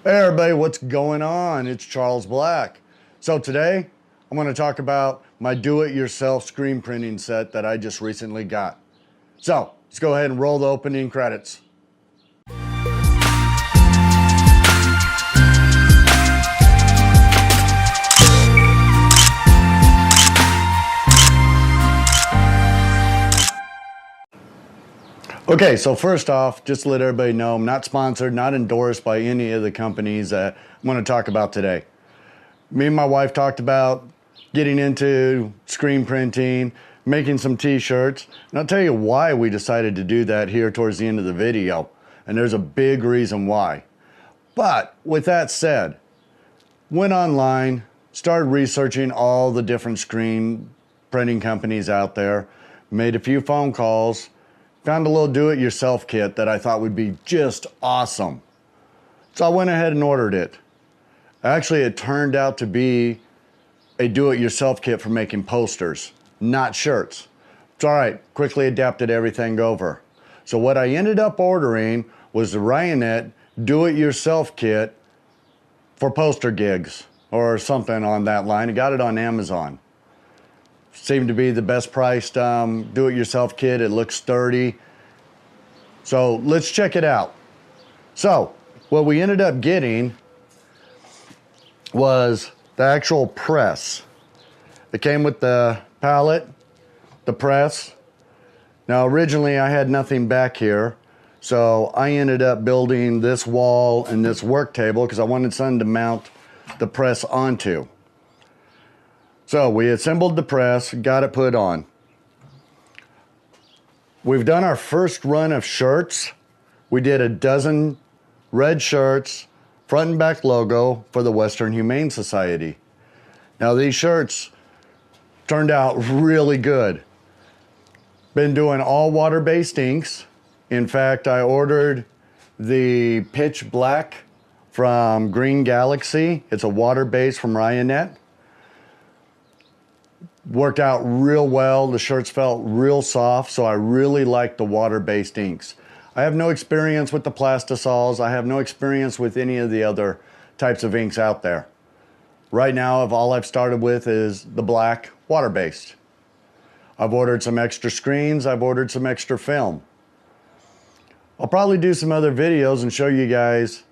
Hey everybody, what's going on? It's Charles Black. So today I'm going to talk about my do-it-yourself screen printing set that I just recently got. So let's go ahead and roll the opening credits. Okay, so first off, just to let everybody know, I'm not sponsored, not endorsed by any of the companies that I'm going to talk about today. Me and my wife talked about getting into screen printing, making some t-shirts, and I'll tell you why we decided to do that here towards the end of the video. And there's a big reason why. But with that said, went online, started researching all the different screen printing companies out there, made a few phone calls, found a little do-it-yourself kit that I thought would be just awesome. So I went ahead and ordered it. Actually, it turned out to be a do-it-yourself kit for making posters, not shirts. It's all right, quickly adapted everything over. So what I ended up ordering was the Ryonet do-it-yourself kit for poster gigs or something on that line. I got it on Amazon. Seemed to be the best priced do-it-yourself kit. It looks sturdy. So let's check it out. So what we ended up getting was the actual press. It came with the palette, the press. Now originally I had nothing back here, so I ended up building this wall and this work table because I wanted something to mount the press onto. So we assembled the press, got it put on. We've done our first run of shirts. We did a dozen red shirts, front and back logo for the Western Humane Society. Now these shirts turned out really good. Been doing all water-based inks. In fact, I ordered the Pitch Black from Green Galaxy. It's a water-based from Ryonet. Worked out real well. The shirts felt real soft, so I really like the water-based inks. I have no experience with the plastisols. I have no experience with any of the other types of inks out there. Right now, all I've started with is the black water-based. I've ordered some extra screens. I've ordered some extra film. I'll probably do some other videos and show you guys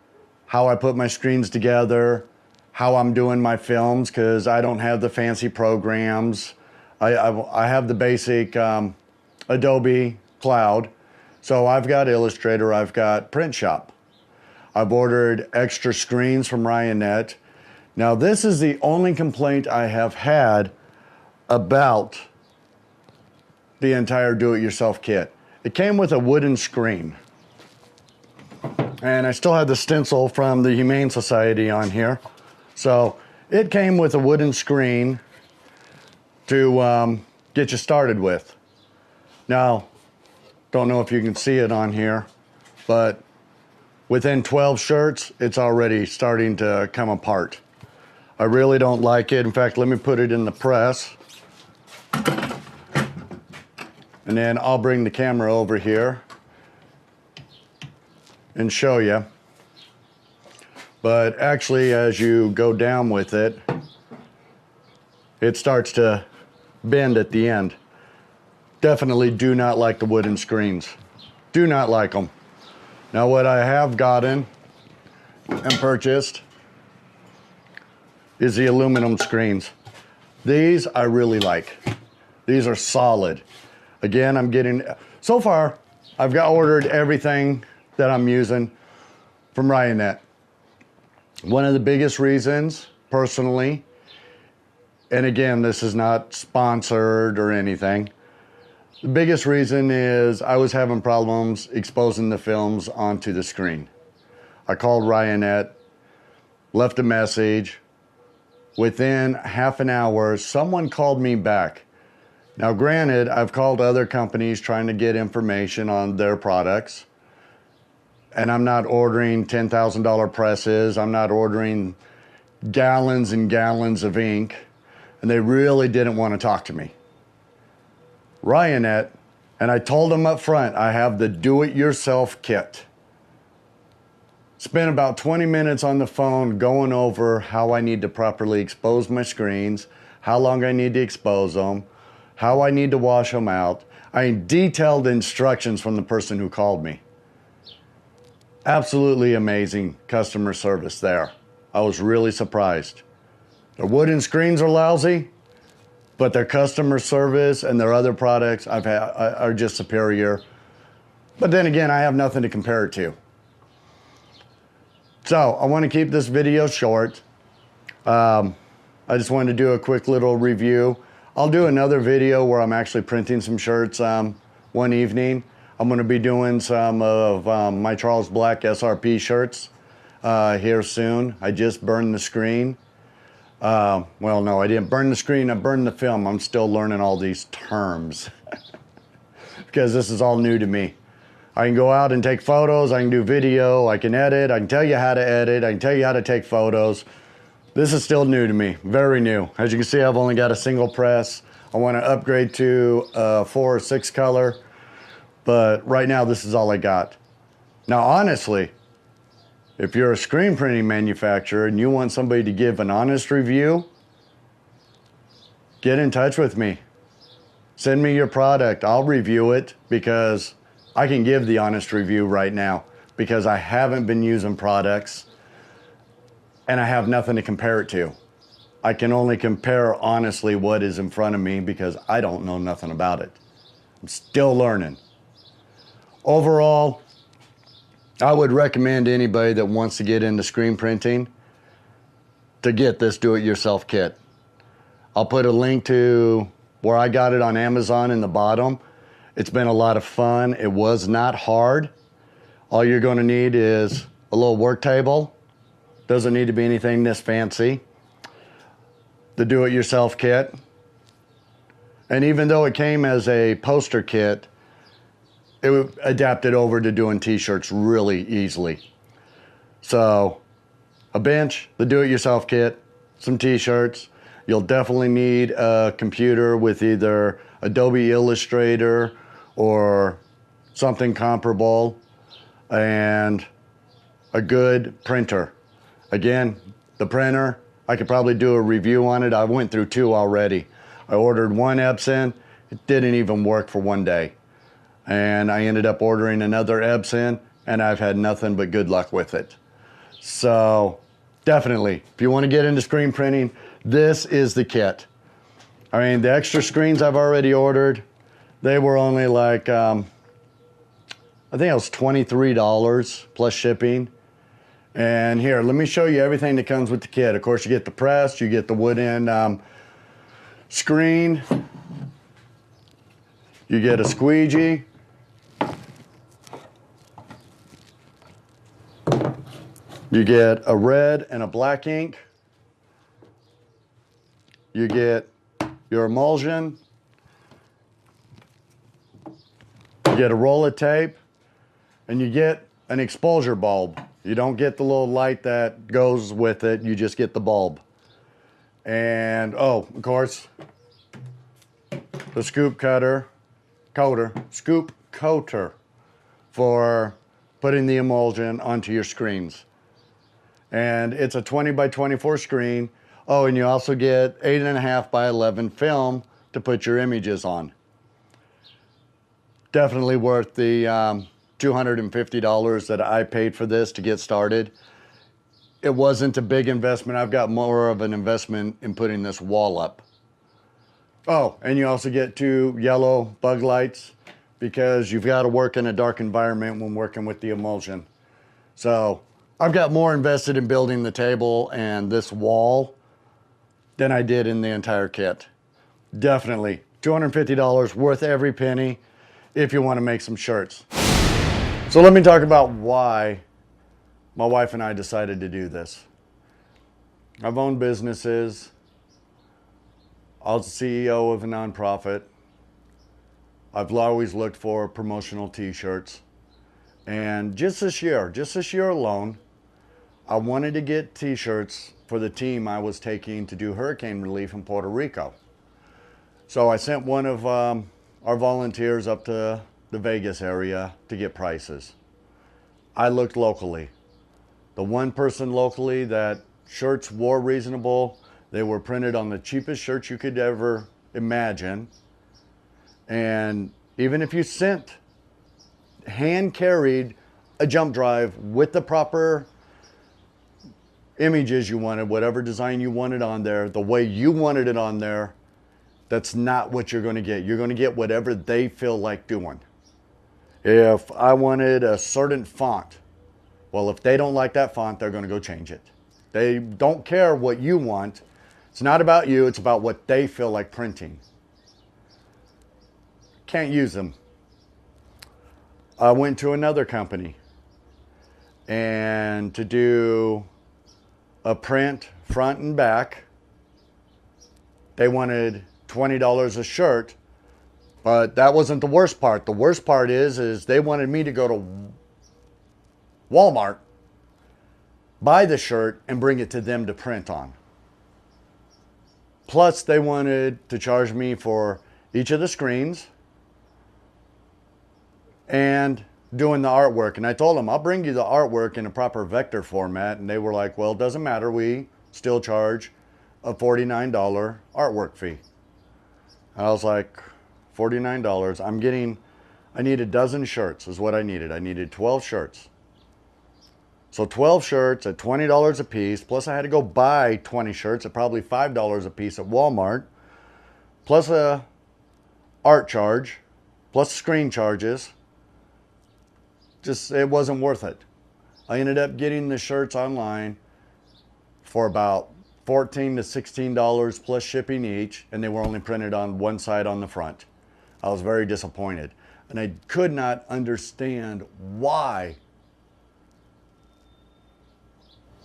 how I put my screens together, how I'm doing my films, because I don't have the fancy programs. I have the basic Adobe Cloud. So I've got Illustrator, I've got Print Shop. I've ordered extra screens from Ryonet. Now this is the only complaint I have had about the entire do-it-yourself kit. It came with a wooden screen. And I still have the stencil from the Humane Society on here. So it came with a wooden screen to get you started with. Now, don't know if you can see it on here, but within 12 shirts, it's already starting to come apart. I really don't like it. In fact, let me put it in the press. And then I'll bring the camera over here and show you. But actually, as you go down with it, it starts to bend at the end. Definitely do not like the wooden screens. Do not like them. Now what I have gotten and purchased is the aluminum screens. These I really like. These are solid. Again, I'm getting, so far, I've got ordered everything that I'm using from Ryonet. One of the biggest reasons, personally, and again, this is not sponsored or anything, the biggest reason is I was having problems exposing the films onto the screen. I called Ryonet, left a message. Within half an hour, someone called me back. Now granted, I've called other companies trying to get information on their products. And I'm not ordering $10,000 presses. I'm not ordering gallons and gallons of ink. And they really didn't want to talk to me. Ryonet, and I told them up front, I have the do-it-yourself kit. Spent about 20 minutes on the phone going over how I need to properly expose my screens, how long I need to expose them, how I need to wash them out. I mean, detailed instructions from the person who called me. Absolutely amazing customer service there. I was really surprised. Their wooden screens are lousy, but their customer service and their other products I've had are just superior. But then again, I have nothing to compare it to. So I want to keep this video short. I just wanted to do a quick little review. I'll do another video where I'm actually printing some shirts one evening. I'm going to be doing some of my Charles Black SRP shirts here soon. I just burned the screen. Well, no, I didn't burn the screen. I burned the film. I'm still learning all these terms because this is all new to me. I can go out and take photos. I can do video. I can edit. I can tell you how to edit. I can tell you how to take photos. This is still new to me, very new. As you can see, I've only got a single press. I want to upgrade to 4 or 6 color, but right now this is all I got. Now, honestly, if you're a screen printing manufacturer and you want somebody to give an honest review, get in touch with me. Send me your product. I'll review it because I can give the honest review right now because I haven't been using products and I have nothing to compare it to. I can only compare honestly what is in front of me because I don't know nothing about it. I'm still learning. Overall, I would recommend anybody that wants to get into screen printing to get this do-it-yourself kit. I'll put a link to where I got it on Amazon in the bottom. It's been a lot of fun. It was not hard. All you're going to need is a little work table. Doesn't need to be anything this fancy. The do-it-yourself kit. And even though it came as a poster kit, it adapted over to doing t-shirts really easily. So a bench, the do-it-yourself kit, some t-shirts. You'll definitely need a computer with either Adobe Illustrator or something comparable and a good printer. Again, the printer, I could probably do a review on it. I went through 2 already. I ordered one Epson. It didn't even work for 1 day. And I ended up ordering another Epson, and I've had nothing but good luck with it. So definitely, if you want to get into screen printing, this is the kit. I mean, the extra screens I've already ordered, they were only like, I think it was $23 plus shipping. And here, let me show you everything that comes with the kit. Of course, you get the press, you get the wooden screen, you get a squeegee, you get a red and a black ink, you get your emulsion, you get a roll of tape, and you get an exposure bulb. You don't get the little light that goes with it, you just get the bulb. And, oh, of course, the scoop coater for putting the emulsion onto your screens. And it's a 20 by 24 screen. Oh, and you also get 8.5 by 11 film to put your images on. Definitely worth the $250 that I paid for this to get started. It wasn't a big investment. I've got more of an investment in putting this wall up. Oh, and you also get 2 yellow bug lights because you've got to work in a dark environment when working with the emulsion. So I've got more invested in building the table and this wall than I did in the entire kit. Definitely $250 worth every penny if you want to make some shirts. So let me talk about why my wife and I decided to do this. I've owned businesses. I was the CEO of a nonprofit. I've always looked for promotional t-shirts. And just this year alone, I wanted to get t-shirts for the team I was taking to do hurricane relief in Puerto Rico. So I sent one of our volunteers up to the Vegas area to get prices. I looked locally. The one person locally that shirts wore reasonable. They were printed on the cheapest shirts you could ever imagine. And even if you sent, hand carried a jump drive with the proper images you wanted, whatever design you wanted on there, the way you wanted it on there, that's not what you're going to get. You're going to get whatever they feel like doing. If I wanted a certain font, well, if they don't like that font, they're going to go change it. They don't care what you want. It's not about you. It's about what they feel like printing. Can't use them. I went to another company, and to do a print front and back, they wanted $20 a shirt, but that wasn't the worst part. The worst part is they wanted me to go to Walmart, buy the shirt, and bring it to them to print on. Plus, they wanted to charge me for each of the screens and doing the artwork. And I told them, I'll bring you the artwork in a proper vector format. And they were like, well, it doesn't matter. We still charge a $49 artwork fee. I was like, $49. I need a dozen shirts is what I needed. I needed 12 shirts. So 12 shirts at $20 a piece, plus I had to go buy 20 shirts at probably $5 a piece at Walmart, plus a art charge, plus screen charges. Just, it wasn't worth it. I ended up getting the shirts online for about $14 to $16 plus shipping each, and they were only printed on one side on the front. I was very disappointed, and I could not understand why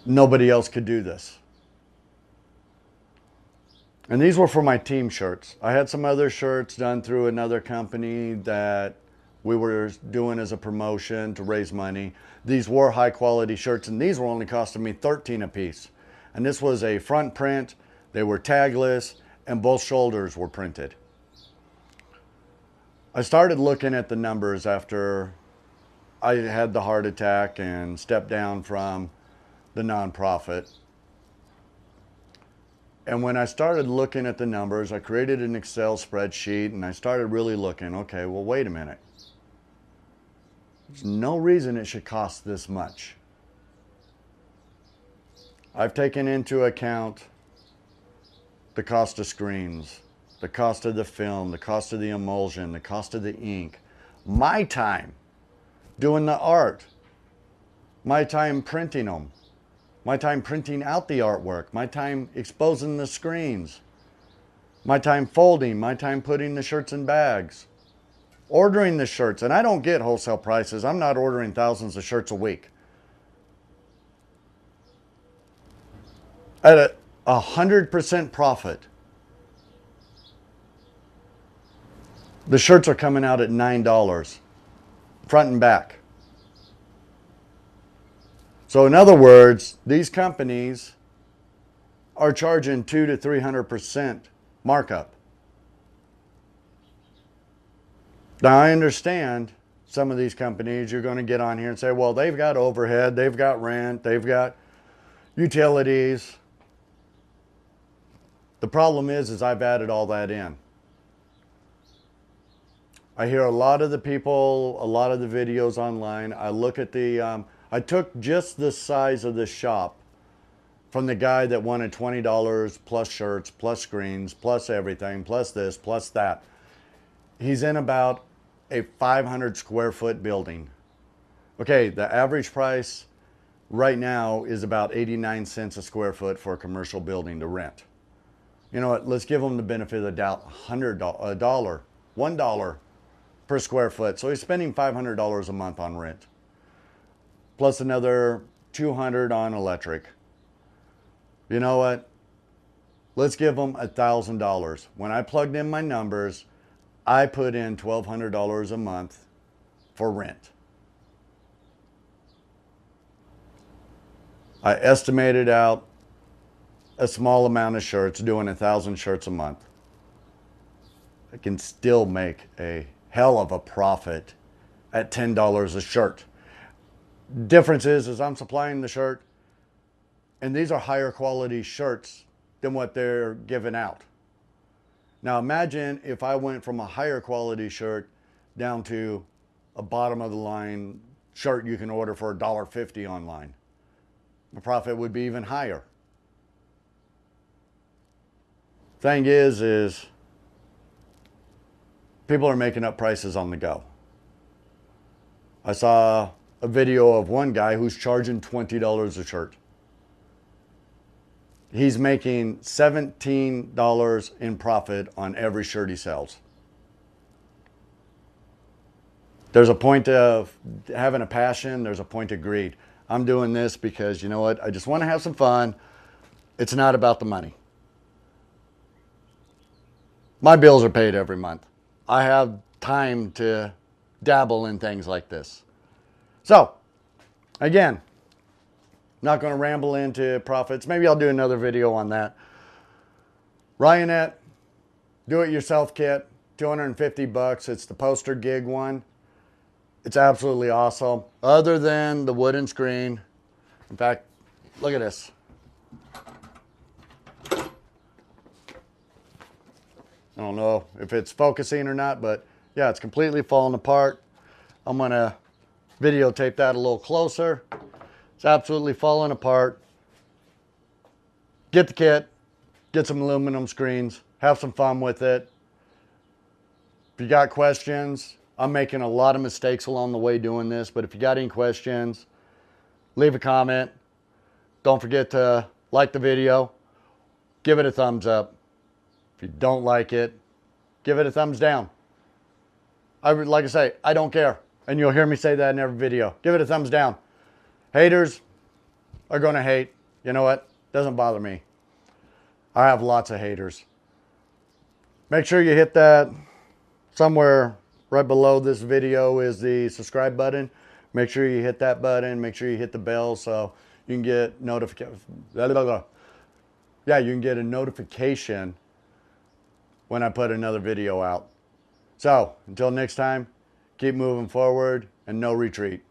nobody else could do this. And these were for my team shirts. I had some other shirts done through another company that we were doing as a promotion to raise money. These were high quality shirts, and these were only costing me $13 a piece. And this was a front print. They were tagless, and both shoulders were printed. I started looking at the numbers after I had the heart attack and stepped down from the nonprofit. And when I started looking at the numbers, I created an Excel spreadsheet, and I started really looking, okay, well, wait a minute. There's no reason it should cost this much. I've taken into account the cost of screens, the cost of the film, the cost of the emulsion, the cost of the ink, my time doing the art, my time printing them, my time printing out the artwork, my time exposing the screens, my time folding, my time putting the shirts in bags, ordering the shirts. And I don't get wholesale prices. I'm not ordering thousands of shirts a week. At 100% profit, the shirts are coming out at $9, front and back. So in other words, these companies are charging 200 to 300% markup. Now I understand some of these companies, you're going to get on here and say, well, they've got overhead, they've got rent, they've got utilities. The problem is I've added all that in. I hear a lot of the people, a lot of the videos online. I look at the, I took just the size of the shop from the guy that wanted $20 plus shirts, plus screens, plus everything, plus this, plus that. He's in about a 500 square foot building. Okay, the average price right now is about 89 cents a square foot for a commercial building to rent. You know what, let's give him the benefit of the doubt, $1 per square foot. So he's spending $500 a month on rent, plus another $200 on electric. You know what? Let's give him $1,000. When I plugged in my numbers, I put in $1,200 a month for rent. I estimated out a small amount of shirts, doing 1,000 shirts a month. I can still make a hell of a profit at $10 a shirt. Difference is I'm supplying the shirt, and these are higher quality shirts than what they're giving out. Now imagine if I went from a higher quality shirt down to a bottom of the line shirt you can order for $1.50 online. The profit would be even higher. Thing is people are making up prices on the go. I saw a video of one guy who's charging $20 a shirt. He's making $17 in profit on every shirt he sells. There's a point of having a passion. There's a point of greed. I'm doing this because, you know what? I just want to have some fun. It's not about the money. My bills are paid every month. I have time to dabble in things like this. So, again, not going to ramble into profits. Maybe I'll do another video on that. Ryonet, do-it-yourself kit, 250 bucks. It's the poster gig one. It's absolutely awesome. Other than the wooden screen. In fact, look at this. I don't know if it's focusing or not, but yeah, it's completely falling apart. I'm going to videotape that a little closer. It's absolutely falling apart. Get the kit, get some aluminum screens, have some fun with it. If you got questions, I'm making a lot of mistakes along the way doing this, but if you got any questions, leave a comment. Don't forget to like the video, give it a thumbs up. If you don't like it, give it a thumbs down. Like I say, I don't care. And you'll hear me say that in every video. Give it a thumbs down. Haters are going to hate. You know what? Doesn't bother me. I have lots of haters. Make sure you hit that. Somewhere right below this video is the subscribe button. Make sure you hit that button. Make sure you hit the bell so you can get notification. Yeah, you can get a notification when I put another video out. So, until next time, keep moving forward and no retreat.